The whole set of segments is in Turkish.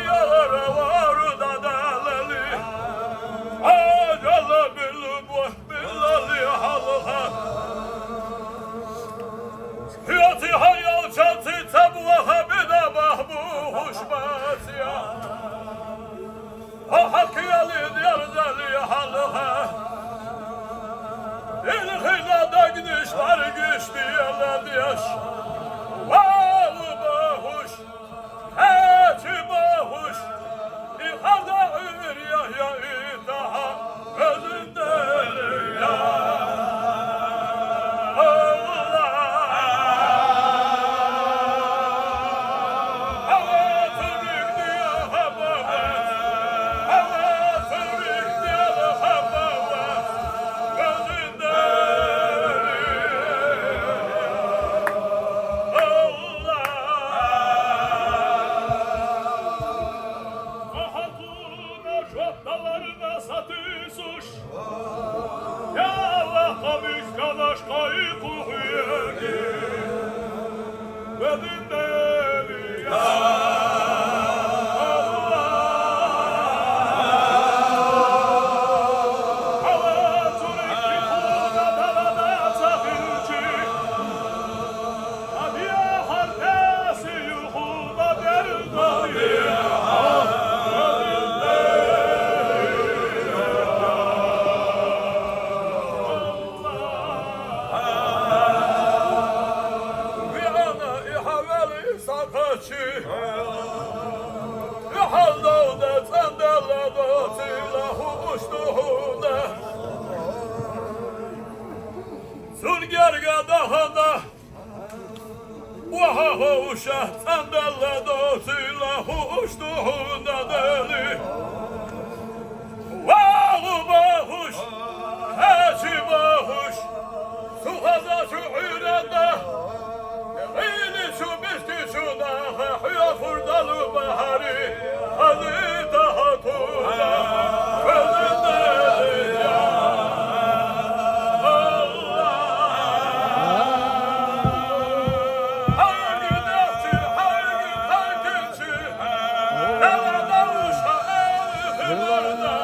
Yalara var da deleli Acele billali halha Hiyati hayal çatı tabuha bide bahbu huşmat ya O hakkı yalid yarzeli halha İlhilada gidiş var güç diyorlar diyaş Valı bahuş Eti bahuş İhada ümür yahya İtaha Özünde ya Dalarına satıyorsuş Ya Allah kamış kadaş kayı kuhuyegi Bedinde ya Sakaçı Halda tendele dotila uçtuğunda Zülgerge dahada Vaha uşa tendele dotila uçtuğunda deli Vahu bahuş Heçi bahuş Suhaza şuhirende şu biski şu daha hüya furdalı bahari Hadi daha tuğla Gözünde ya Allah Hangi defçi, hangi takipçi Nerede uşa evi varda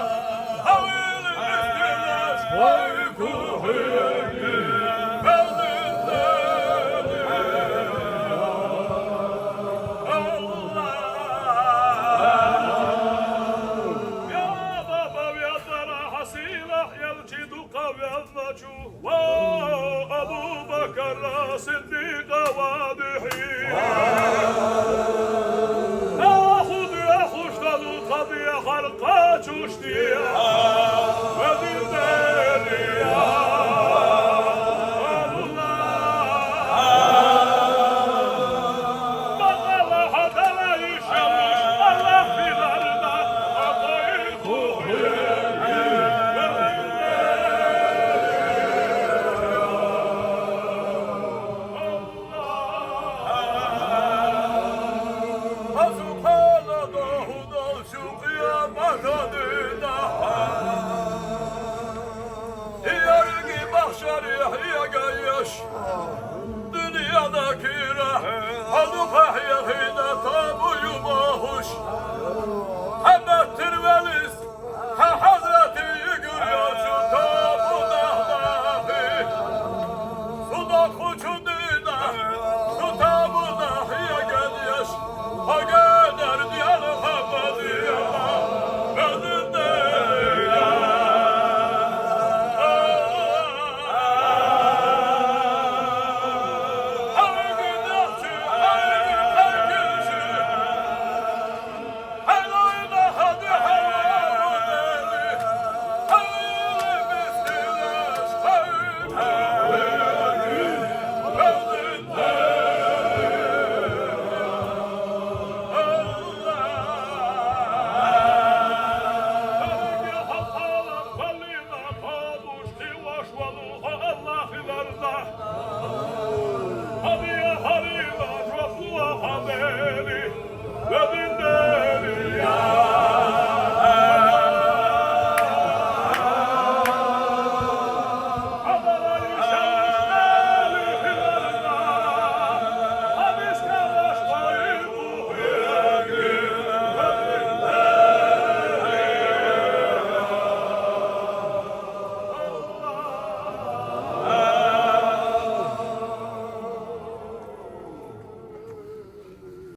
Havili üstüne Hayku hüyü وأبو بكر صديق واضحي أخذ يا خشت القضية خلقات وشتيا